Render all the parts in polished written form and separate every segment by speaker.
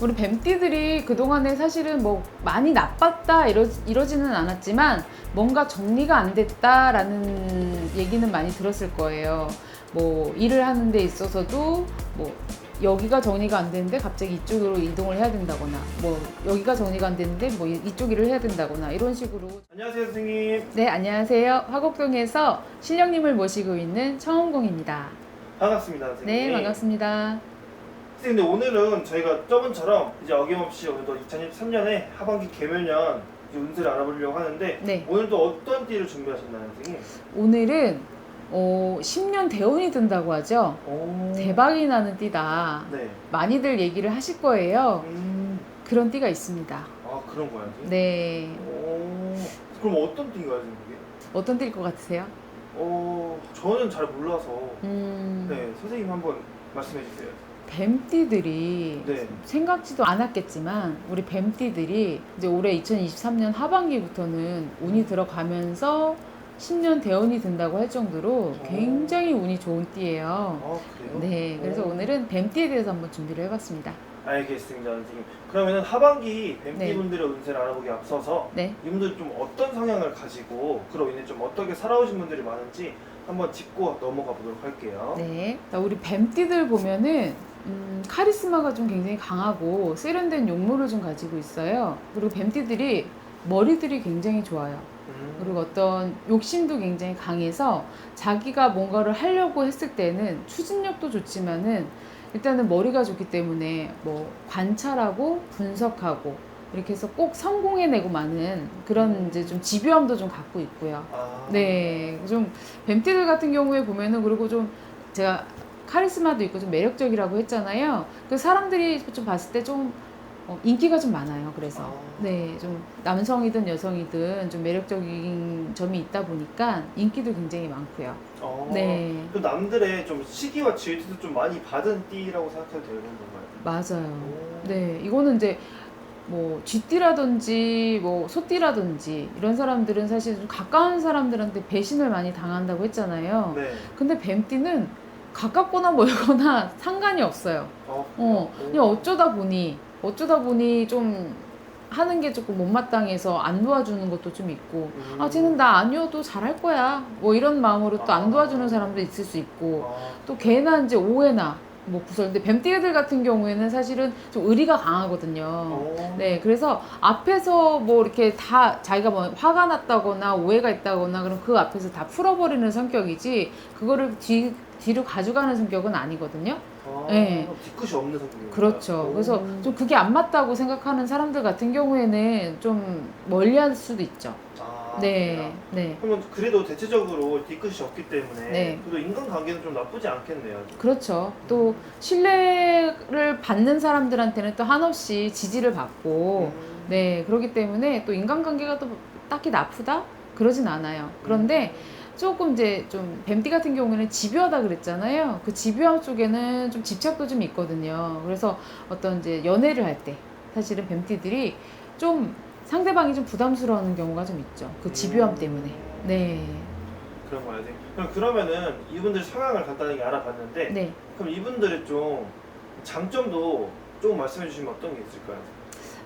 Speaker 1: 우리 뱀띠들이 그동안에 사실은 뭐 많이 나빴다 이러지는 않았지만 뭔가 정리가 안 됐다라는 얘기는 많이 들었을 거예요. 뭐 일을 하는 데 있어서도 뭐 여기가 정리가 안 되는데 갑자기 이쪽으로 이동을 해야 된다거나 뭐 여기가 정리가 안 되는데 뭐 이쪽 일을 해야 된다거나 이런 식으로.
Speaker 2: 안녕하세요 선생님.
Speaker 1: 네, 안녕하세요. 화곡동에서 신령님을 모시고 있는 청원공입니다.
Speaker 2: 반갑습니다 선생님.
Speaker 1: 네, 반갑습니다.
Speaker 2: 선생님, 근데 오늘은 저희가 저번처럼 이제 어김없이 오늘도 2023년에 하반기 개묘년 이제 운세를 알아보려고 하는데
Speaker 1: 네.
Speaker 2: 오늘도 어떤 띠를 준비하셨나요 선생님?
Speaker 1: 오늘은 10년 대운이 든다고 하죠.
Speaker 2: 오.
Speaker 1: 대박이 나는 띠다.
Speaker 2: 네.
Speaker 1: 많이들 얘기를 하실 거예요. 그런 띠가 있습니다.
Speaker 2: 아 그런 거야 선생님?
Speaker 1: 네.
Speaker 2: 오. 그럼 어떤 띠인가요 선생님 그게?
Speaker 1: 어떤 띠일 것 같으세요?
Speaker 2: 저는 잘 몰라서
Speaker 1: 네.
Speaker 2: 네 선생님 한번 말씀해 주세요.
Speaker 1: 뱀띠들이
Speaker 2: 네.
Speaker 1: 생각지도 않았겠지만 우리 뱀띠들이 이제 올해 2023년 하반기부터는 운이 들어가면서 10년 대운이 든다고 할 정도로 굉장히 운이 좋은 띠예요.
Speaker 2: 아 그래요?
Speaker 1: 네. 그래서
Speaker 2: 오.
Speaker 1: 오늘은 뱀띠에 대해서 한번 준비를 해봤습니다.
Speaker 2: 알겠습니다 선생님. 그러면은 하반기
Speaker 1: 네.
Speaker 2: 뱀띠분들의 운세를 알아보기 앞서서
Speaker 1: 네.
Speaker 2: 이분들이 좀 어떤 성향을 가지고 그로 인해 좀 어떻게 살아오신 분들이 많은지 한번 짚고 넘어가 보도록 할게요.
Speaker 1: 네. 우리 뱀띠들 보면은 카리스마가 좀 굉장히 강하고 세련된 용모를 좀 가지고 있어요. 그리고 뱀띠들이 머리들이 굉장히 좋아요. 그리고 어떤 욕심도 굉장히 강해서 자기가 뭔가를 하려고 했을 때는 추진력도 좋지만은 일단은 머리가 좋기 때문에 뭐 관찰하고 분석하고 이렇게 해서 꼭 성공해내고 마는 그런 이제 좀 집요함도 좀 갖고 있고요.
Speaker 2: 아.
Speaker 1: 네, 좀 뱀띠들 같은 경우에 보면은 그리고 좀 제가 카리스마도 있고 좀 매력적이라고 했잖아요. 그 사람들이 좀 봤을 때 좀 인기가 좀 많아요. 그래서
Speaker 2: 아.
Speaker 1: 네, 좀 남성이든 여성이든 좀 매력적인 점이 있다 보니까 인기도 굉장히 많고요. 네,
Speaker 2: 그 남들의 좀 시기와 질투도 좀 많이 받은 띠라고 생각해도 되는 건가요?
Speaker 1: 맞아요.
Speaker 2: 오.
Speaker 1: 네, 이거는 이제 뭐 쥐띠라든지 뭐 소띠라든지 이런 사람들은 사실 좀 가까운 사람들한테 배신을 많이 당한다고 했잖아요.
Speaker 2: 네.
Speaker 1: 근데 뱀띠는 가깝거나 멀거나 상관이 없어요.
Speaker 2: 그래요?
Speaker 1: 그냥 어쩌다 보니 좀 하는 게 조금 못마땅해서 안 도와주는 것도 좀 있고, 아, 쟤는 나 아니어도 잘할 거야. 뭐 이런 마음으로 또 안 도와주는 사람도 있을 수 있고, 또 걔나 이제 오해나 뭐 구설. 근데 뱀띠들 같은 경우에는 사실은 좀 의리가 강하거든요. 네, 그래서 앞에서 뭐 이렇게 다 자기가 뭐 화가 났다거나 오해가 있다거나 그럼 그 앞에서 다 풀어버리는 성격이지 그거를 뒤로 가져가는 성격은 아니거든요. 네.
Speaker 2: 뒤끝이 없는 성격이에요.
Speaker 1: 그렇죠. 그래서 좀 그게 안 맞다고 생각하는 사람들 같은 경우에는 좀 멀리할 수도 있죠. 네,
Speaker 2: 그래요?
Speaker 1: 네.
Speaker 2: 그러면 그래도 대체적으로 뒤끝이 없기 때문에
Speaker 1: 네.
Speaker 2: 그래도 인간관계는 좀 나쁘지 않겠네요.
Speaker 1: 그렇죠. 또 신뢰를 받는 사람들한테는 또 한없이 지지를 받고, 네, 그렇기 때문에 또 인간관계가 또 딱히 나쁘다? 그러진 않아요. 그런데 조금 이제 좀 뱀띠 같은 경우에는 집요하다 그랬잖아요. 그 집요함 쪽에는 좀 집착도 좀 있거든요. 그래서 어떤 이제 연애를 할 때 사실은 뱀띠들이 좀 상대방이 좀 부담스러워하는 경우가 좀 있죠. 그 집요함 때문에. 네.
Speaker 2: 그런 거야. 그러면은 이분들 성향을 간단하게 알아봤는데
Speaker 1: 네.
Speaker 2: 그럼 이분들의 좀 장점도 조금 말씀해 주시면 어떤 게 있을까요?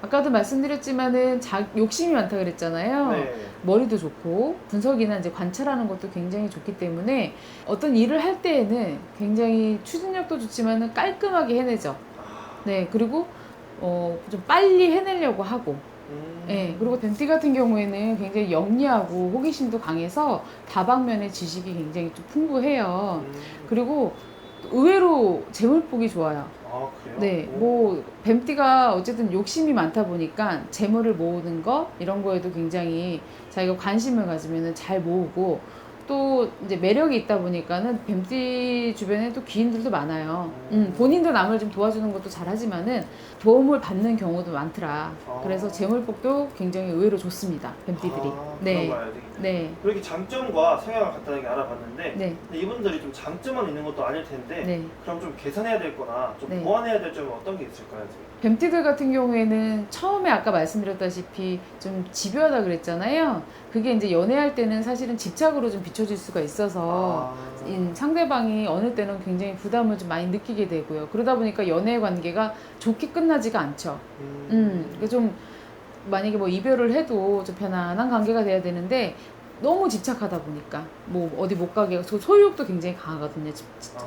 Speaker 1: 아까도 말씀드렸지만은 욕심이 많다 그랬잖아요.
Speaker 2: 네.
Speaker 1: 머리도 좋고 분석이나 이제 관찰하는 것도 굉장히 좋기 때문에 어떤 일을 할 때에는 굉장히 추진력도 좋지만은 깔끔하게 해내죠. 네, 그리고 좀 빨리 해내려고 하고. 네, 그리고 뱀띠 같은 경우에는 굉장히 영리하고 호기심도 강해서 다방면의 지식이 굉장히 좀 풍부해요. 그리고 의외로 재물복이 좋아요.
Speaker 2: 그래요?
Speaker 1: 네, 뭐 뱀띠가 어쨌든 욕심이 많다 보니까 재물을 모으는 거 이런 거에도 굉장히 자기가 관심을 가지면은 잘 모으고 또 이제 매력이 있다 보니까는 뱀띠 주변에 또 귀인들도 많아요. 본인도 남을 좀 도와주는 것도 잘하지만은 도움을 받는 경우도 많더라. 그래서 재물복도 굉장히 의외로 좋습니다. 뱀띠들이.
Speaker 2: 그런
Speaker 1: 네,
Speaker 2: 거야.
Speaker 1: 네.
Speaker 2: 그렇게 장점과 성향을 간단하게 알아봤는데
Speaker 1: 네.
Speaker 2: 근데 이분들이 좀 장점만 있는 것도 아닐 텐데
Speaker 1: 네.
Speaker 2: 그럼 좀 개선해야 될 거나 좀
Speaker 1: 네.
Speaker 2: 보완해야 될 점은 어떤 게 있을까요?
Speaker 1: 뱀띠들 같은 경우에는 처음에 아까 말씀드렸다시피 좀 집요하다 그랬잖아요. 그게 이제 연애할 때는 사실은 집착으로 좀 비춰질 수가 있어서 상대방이 어느 때는 굉장히 부담을 좀 많이 느끼게 되고요. 그러다 보니까 연애 관계가 좋게 끝나지가 않죠. 그러니까 좀 만약에 뭐 이별을 해도 좀 편안한 관계가 돼야 되는데 너무 집착하다 보니까 뭐 어디 못 가게 하고 소유욕도 굉장히 강하거든요.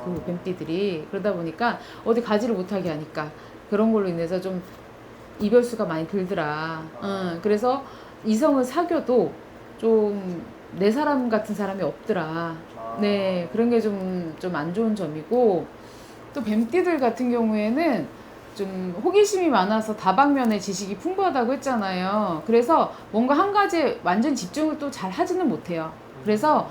Speaker 1: 그 뱀띠들이. 그러다 보니까 어디 가지를 못하게 하니까 그런 걸로 인해서 좀 이별수가 많이 들더라. 그래서 이성을 사귀어도 좀 내 사람 같은 사람이 없더라. 네, 그런 게 좀 안 좋은 점이고, 또 뱀띠들 같은 경우에는 좀 호기심이 많아서 다방면의 지식이 풍부하다고 했잖아요. 그래서 뭔가 한 가지에 완전 집중을 또 잘 하지는 못해요. 그래서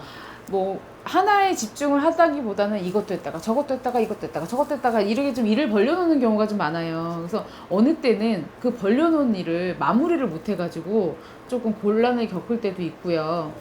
Speaker 1: 뭐 하나에 집중을 하다기보다는 이것도 했다가 저것도 했다가 이것도 했다가 저것도 했다가 이렇게 좀 일을 벌려놓는 경우가 좀 많아요. 그래서 어느 때는 그 벌려놓은 일을 마무리를 못해가지고 조금 곤란을 겪을 때도 있고요.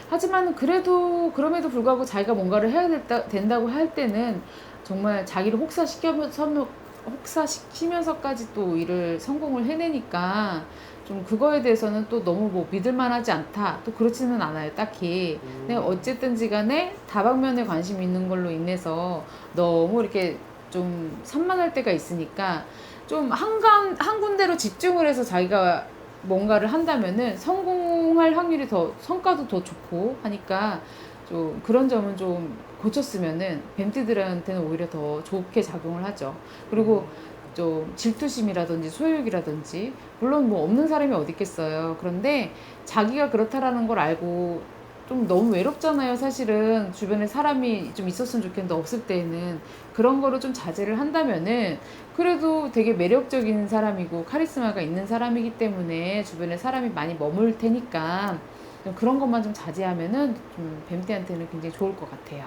Speaker 1: 하지만 그럼에도 불구하고 자기가 뭔가를 해야 된다고 할 때는 정말 자기를 혹사시키면서까지 또 일을 성공을 해내니까 좀 그거에 대해서는 또 너무 뭐 믿을만하지 않다. 또 그렇지는 않아요, 딱히. 근데 어쨌든지 간에 다방면에 관심이 있는 걸로 인해서 너무 이렇게 좀 산만할 때가 있으니까 좀 한 군데로 집중을 해서 자기가 뭔가를 한다면은 성공할 확률이 성과도 더 좋고 하니까 좀 그런 점은 좀 고쳤으면은 뱀띠들한테는 오히려 더 좋게 작용을 하죠. 그리고 좀 질투심이라든지 소유욕이라든지 물론 뭐 없는 사람이 어디 있겠어요. 그런데 자기가 그렇다라는 걸 알고 좀 너무 외롭잖아요. 사실은 주변에 사람이 좀 있었으면 좋겠는데 없을 때에는 그런 거를 좀 자제를 한다면은 그래도 되게 매력적인 사람이고 카리스마가 있는 사람이기 때문에 주변에 사람이 많이 머물 테니까 좀 그런 것만 좀 자제하면은 좀 뱀띠한테는 굉장히 좋을 것 같아요.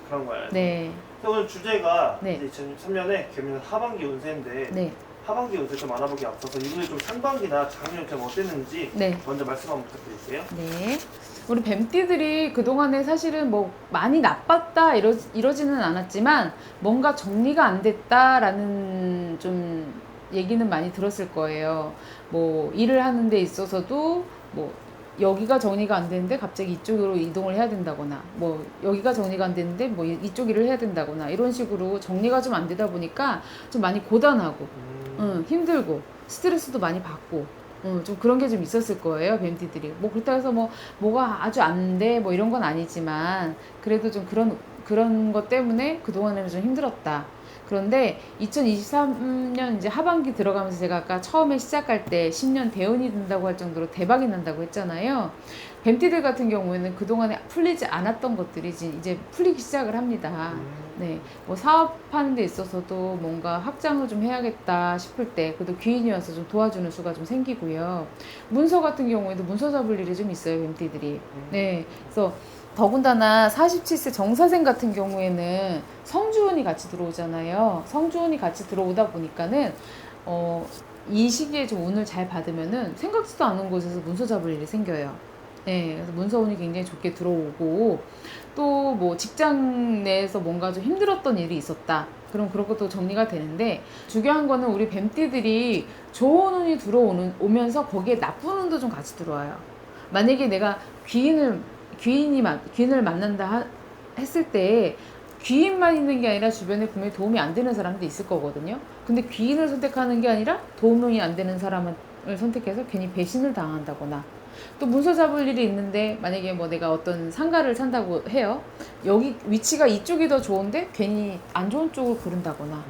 Speaker 2: 그런 거예요.
Speaker 1: 네.
Speaker 2: 오늘 주제가
Speaker 1: 네.
Speaker 2: 이제 2023년에 개묘년 하반기 운세인데
Speaker 1: 네.
Speaker 2: 하반기 운세 좀 알아보기 앞서서 이분이 좀 상반기나 작년 좀 어땠는지
Speaker 1: 네.
Speaker 2: 먼저 말씀 한번 부탁드릴게요.
Speaker 1: 네. 우리 뱀띠들이 그동안에 사실은 뭐 많이 나빴다 이러지는 않았지만 뭔가 정리가 안 됐다라는 좀 얘기는 많이 들었을 거예요. 뭐 일을 하는 데 있어서도 뭐 여기가 정리가 안 되는데 갑자기 이쪽으로 이동을 해야 된다거나 뭐 여기가 정리가 안 되는데 뭐 이쪽 일을 해야 된다거나 이런 식으로 정리가 좀 안 되다 보니까 좀 많이 고단하고 힘들고 스트레스도 많이 받고 좀 그런 게 좀 있었을 거예요, 뱀띠들이. 뭐 그렇다고 해서 뭐가 아주 안 돼, 뭐 이런 건 아니지만, 그래도 좀 그런 것 때문에 그동안에는 좀 힘들었다. 그런데 2023년 이제 하반기 들어가면서 제가 아까 처음에 시작할 때 10년 대운이 된다고 할 정도로 대박이 난다고 했잖아요. 뱀띠들 같은 경우에는 그동안에 풀리지 않았던 것들이 이제 풀리기 시작을 합니다. 네, 뭐 사업하는 데 있어서도 뭔가 확장을 좀 해야겠다 싶을 때 그래도 귀인이 와서 좀 도와주는 수가 좀 생기고요. 문서 같은 경우에도 문서 잡을 일이 좀 있어요, 뱀띠들이. 네, 그래서 더군다나 47세 정사생 같은 경우에는 성주운이 같이 들어오잖아요. 성주운이 같이 들어오다 보니까는 이 시기에 좀 운을 잘 받으면은 생각지도 않은 곳에서 문서 잡을 일이 생겨요. 네, 그래서 문서운이 굉장히 좋게 들어오고 또 뭐 직장 내에서 뭔가 좀 힘들었던 일이 있었다. 그럼 그런 것도 정리가 되는데 중요한 거는 우리 뱀띠들이 좋은 운이 오면서 거기에 나쁜 운도 좀 같이 들어와요. 만약에 내가 귀인을 만난다 했을 때 귀인만 있는 게 아니라 주변에 분명히 도움이 안 되는 사람도 있을 거거든요. 근데 귀인을 선택하는 게 아니라 도움이 안 되는 사람을 선택해서 괜히 배신을 당한다거나 또 문서 잡을 일이 있는데 만약에 뭐 내가 어떤 상가를 산다고 해요. 여기 위치가 이쪽이 더 좋은데 괜히 안 좋은 쪽을 고른다거나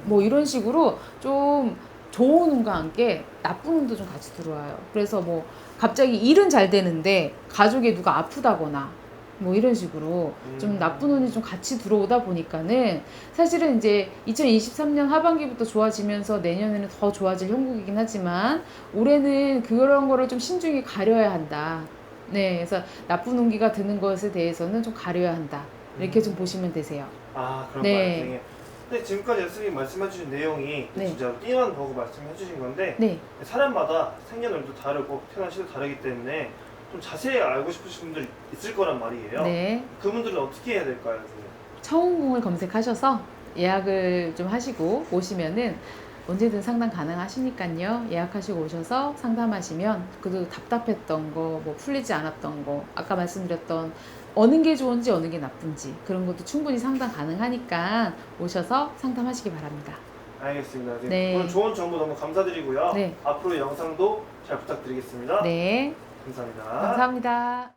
Speaker 1: 뭐 이런 식으로 좀 좋은 운과 함께 나쁜 운도 좀 같이 들어와요. 그래서 뭐 갑자기 일은 잘 되는데 가족에 누가 아프다거나 뭐 이런 식으로 좀 나쁜 운이 좀 같이 들어오다 보니까는 사실은 이제 2023년 하반기부터 좋아지면서 내년에는 더 좋아질 형국이긴 하지만 올해는 그런 거를 좀 신중히 가려야 한다. 네, 그래서 나쁜 운기가 드는 것에 대해서는 좀 가려야 한다. 이렇게 좀 보시면 되세요.
Speaker 2: 아, 그런
Speaker 1: 네.
Speaker 2: 거예요. 선생님. 근데 지금까지 예수님 말씀해주신 내용이
Speaker 1: 네.
Speaker 2: 진짜 띠만 보고 말씀해주신 건데
Speaker 1: 네,
Speaker 2: 사람마다 생년월일도 다르고 태어난 시도 다르기 때문에 좀 자세히 알고 싶으신 분들 있을 거란 말이에요.
Speaker 1: 네.
Speaker 2: 그분들은 어떻게 해야 될까요, 선생님?
Speaker 1: 청운궁을 검색하셔서 예약을 좀 하시고 오시면은 언제든 상담 가능하시니까요. 예약하시고 오셔서 상담하시면 그래도 답답했던 거, 뭐 풀리지 않았던 거, 아까 말씀드렸던 어느 게 좋은지 어느 게 나쁜지 그런 것도 충분히 상담 가능하니까 오셔서 상담하시기 바랍니다.
Speaker 2: 알겠습니다. 선생님.
Speaker 1: 네.
Speaker 2: 오늘 좋은 정보 너무 감사드리고요.
Speaker 1: 네.
Speaker 2: 앞으로 영상도 잘 부탁드리겠습니다.
Speaker 1: 네.
Speaker 2: 감사합니다.
Speaker 1: 감사합니다.